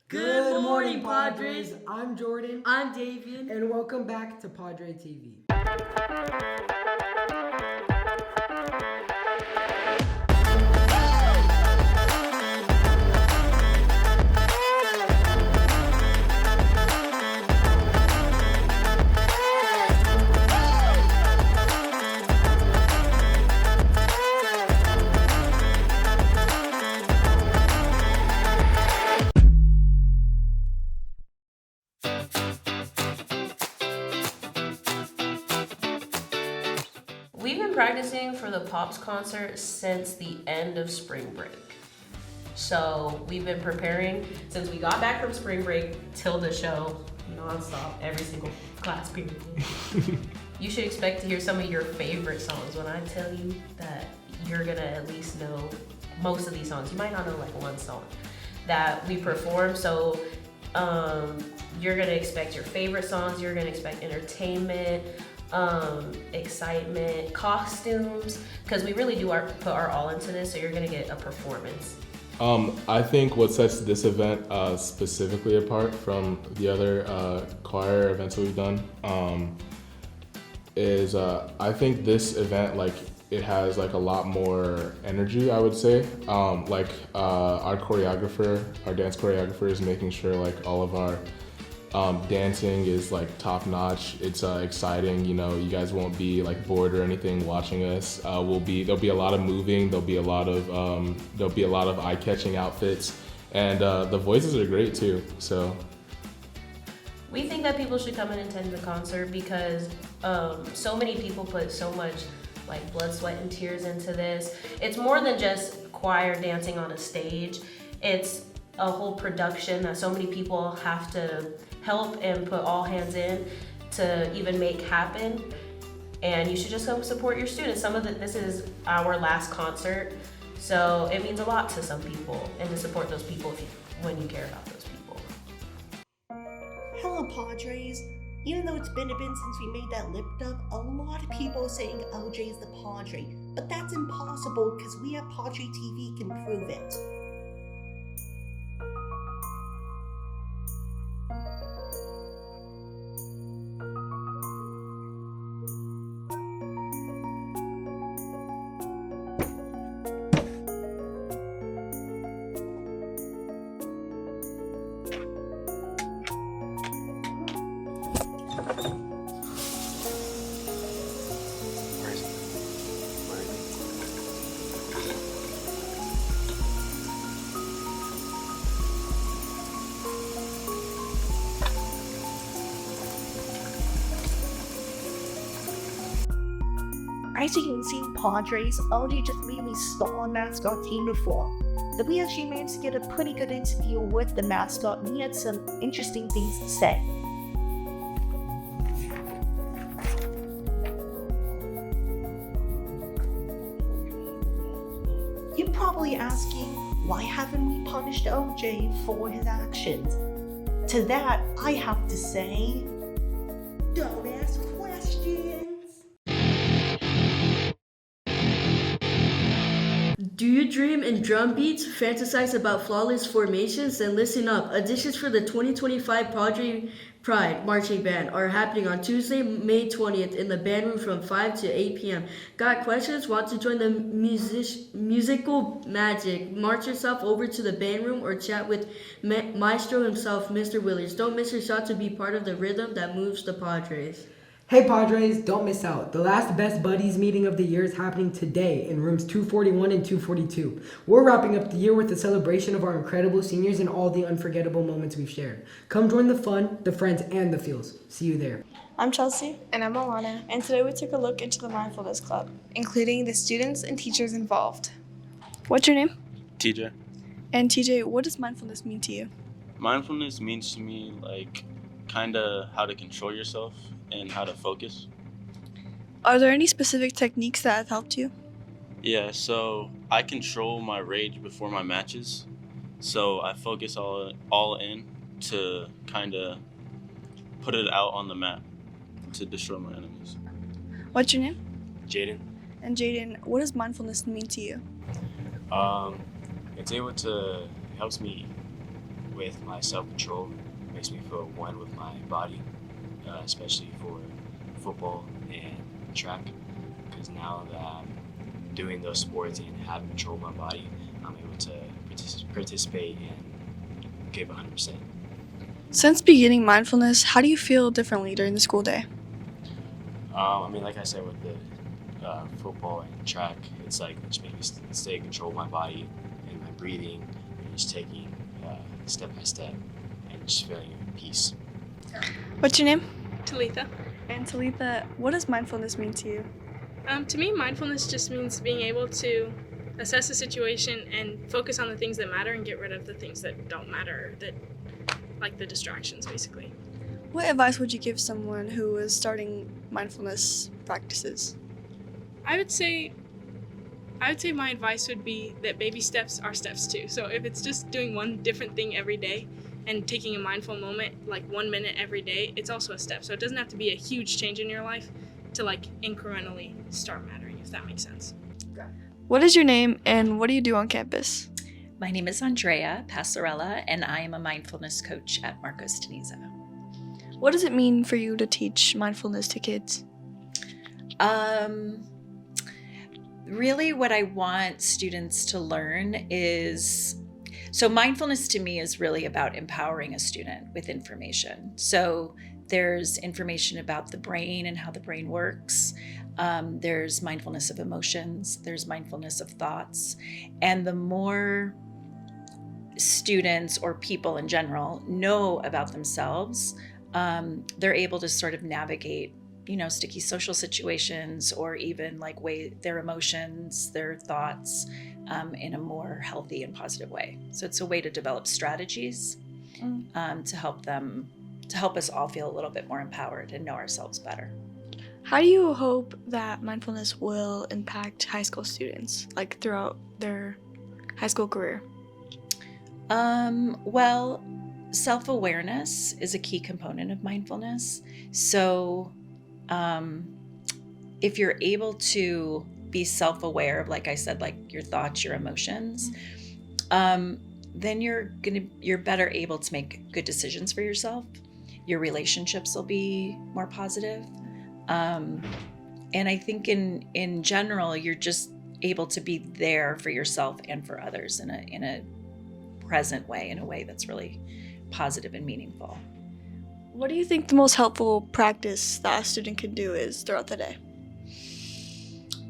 Good morning, Padres. I'm Jordan, I'm Davian. and welcome back to Padre TV. We've been practicing for the Pops concert since the end of spring break. So we've been preparing since we got back from spring break till the show, nonstop, every single class period. You should expect to hear some of your favorite songs when I tell you that you're gonna at least know most of these songs. You might not know like one song that we perform. So you're gonna expect your favorite songs, you're gonna expect entertainment, excitement, costumes, because we really do put our all into this, so you're gonna get a performance. I think what sets this event specifically apart from the other choir events that we've done is I think this event, like, it has like a lot more energy, I would say. Our choreographer, our dance choreographer is making sure like all of our dancing is like top notch. It's exciting. You know, you guys won't be like bored or anything watching us. There'll be a lot of moving. There'll be a lot of eye-catching outfits, and the voices are great too. So We think that people should come and attend the concert because so many people put so much like blood, sweat, and tears into this. It's more than just choir dancing on a stage. It's a whole production that so many people have to help and put all hands in to even make happen. And you should just go support your students. This is our last concert, so it means a lot to some people, and to support those people when you care about those people. Hello, Padres. Even though it's been a bit since we made that lip dub, a lot of people are saying LJ is the Padre, but that's impossible because we at Padre TV can prove it. As you can see, Padres, LJ just made me star on mascot team before. But we actually managed to get a pretty good interview with the mascot, and he had some interesting things to say. You're probably asking, why haven't we punished LJ for his actions? To that, I have to say, don't ask questions. Do you dream in drum beats, fantasize about flawless formations? Then listen up. Auditions for the 2025 Padre Pride Marching Band are happening on Tuesday, May 20th in the band room from 5 to 8 p.m. Got questions? Want to join the musical magic? March yourself over to the band room or chat with Maestro himself, Mr. Williams. Don't miss your shot to be part of the rhythm that moves the Padres. Hey Padres, don't miss out. The last Best Buddies meeting of the year is happening today in rooms 241 and 242. We're wrapping up the year with a celebration of our incredible seniors and all the unforgettable moments we've shared. Come join the fun, the friends, and the feels. See you there. I'm Chelsea, And I'm Alana, and today we took a look into the Mindfulness Club. including the students and teachers involved. What's your name? TJ. And TJ, what does mindfulness mean to you? Mindfulness means to me like kind of how to control yourself and how to focus. Are there any specific techniques that have helped you? Yeah, so I control my rage before my matches. So I focus all in to kind of put it out on the mat to destroy my enemies. What's your name? Jaden. And Jaden, what does mindfulness mean to you? It's able to helps me with my self-control. It makes me feel one with my body, especially for football and track. Because now that I'm doing those sports and having control of my body, I'm able to participate and give 100%. Since beginning mindfulness, how do you feel differently during the school day? I mean, like I said, with the football and track, it's like just making me stay in control of my body and my breathing, and just taking step by step and just feeling peace. What's your name? Talitha. And Talitha, what does mindfulness mean to you? To me, mindfulness just means being able to assess a situation and focus on the things that matter and get rid of the things that don't matter, that like the distractions, basically. What advice would you give someone who is starting mindfulness practices? I would say my advice would be that baby steps are steps too. So if it's just doing one different thing every day and taking a mindful moment, like 1 minute every day, it's also a step. So it doesn't have to be a huge change in your life to like incrementally start mattering, if that makes sense. What is your name and what do you do on campus? My name is Andrea Passarella, and I am a mindfulness coach at Marcos Teniza. What does it mean for you to teach mindfulness to kids? Really what I want students to learn is, so mindfulness to me is really about empowering a student with information. So there's information about the brain and how the brain works. There's mindfulness of emotions. There's mindfulness of thoughts. And the more students or people in general know about themselves, they're able to sort of navigate, sticky social situations or even like weigh their emotions, their thoughts in a more healthy and positive way. So it's a way to develop strategies to help us all feel a little bit more empowered and know ourselves better. How do you hope that mindfulness will impact high school students, like throughout their high school career? Well, self-awareness is a key component of mindfulness. So if you're able to be self-aware of, like I said, like your thoughts, your emotions, then you're better able to make good decisions for yourself. Your relationships will be more positive. And I think in general, you're just able to be there for yourself and for others in a present way, in a way that's really positive and meaningful. What do you think the most helpful practice that a student can do is throughout the day?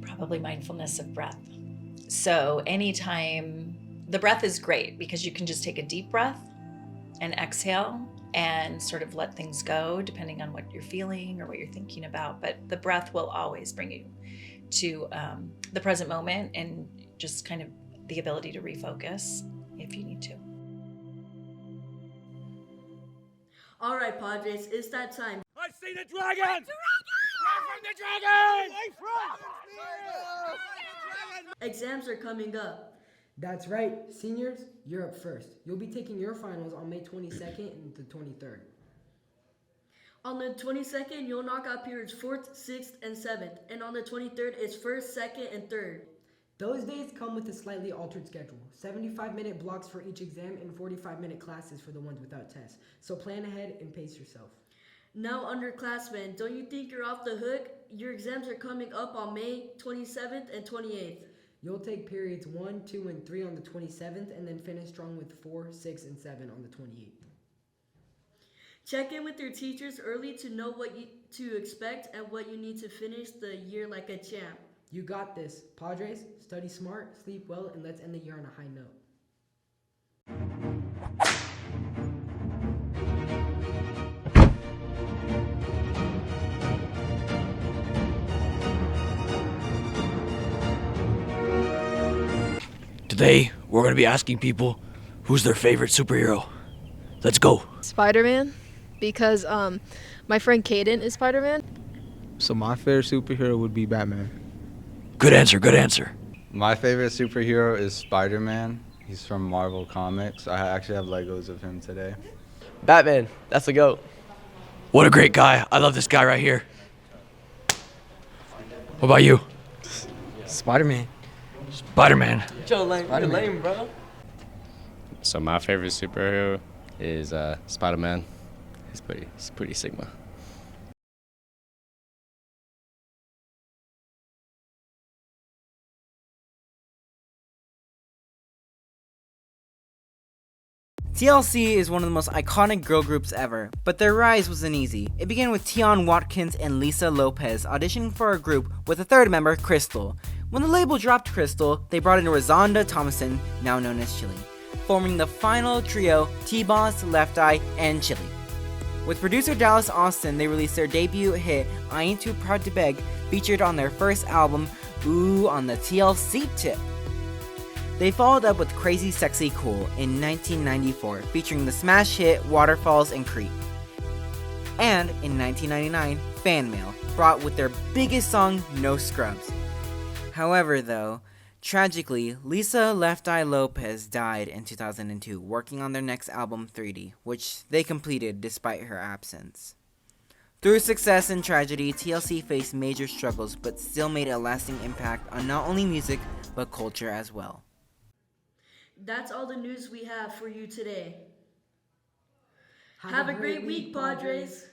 Probably mindfulness of breath. So anytime, the breath is great because you can just take a deep breath and exhale and sort of let things go depending on what you're feeling or what you're thinking about. But the breath will always bring you to the present moment and just kind of the ability to refocus if you need to. All right, Padres, it's that time. I see the dragon! The dragon! Exams are coming up. That's right. Seniors, you're up first. You'll be taking your finals on May 22nd and the 23rd. On the 22nd, you'll knock out periods 4th, 6th, and 7th. And on the 23rd, it's 1st, 2nd, and 3rd. Those days come with a slightly altered schedule. 75-minute blocks for each exam and 45-minute classes for the ones without tests. So plan ahead and pace yourself. Now, underclassmen, don't you think you're off the hook? Your exams are coming up on May 27th and 28th. You'll take periods 1, 2, and 3 on the 27th and then finish strong with 4, 6, and 7 on the 28th. Check in with your teachers early to know what to expect and what you need to finish the year like a champ. You got this. Padres, study smart, sleep well, and let's end the year on a high note. Today, we're going to be asking people who's their favorite superhero. Let's go. Spider-Man, because my friend Caden is Spider-Man. So my favorite superhero would be Batman. Good answer, good answer. My favorite superhero is Spider-Man. He's from Marvel Comics. I actually have Legos of him today. Batman, that's the GOAT. What a great guy. I love this guy right here. What about you? Spider-Man. Spider-Man. Joe lame, you're lame, bro. So my favorite superhero is Spider-Man. He's pretty Sigma. TLC is one of the most iconic girl groups ever, but their rise wasn't easy. It began with Tion Watkins and Lisa Lopez auditioning for a group with a third member, Crystal. When the label dropped Crystal, they brought in Rosanda Thomason, now known as Chili, forming the final trio T-Boss, Left Eye, and Chili. With producer Dallas Austin, they released their debut hit, I Ain't Too Proud to Beg, featured on their first album, Ooh on the TLC Tip. They followed up with Crazy Sexy Cool in 1994, featuring the smash hit Waterfalls and Creep. And in 1999, Fan Mail, brought with their biggest song, No Scrubs. However though, tragically, Lisa Left Eye Lopez died in 2002 working on their next album 3D, which they completed despite her absence. Through success and tragedy, TLC faced major struggles but still made a lasting impact on not only music but culture as well. That's all the news we have for you today. Have a great week, Padres.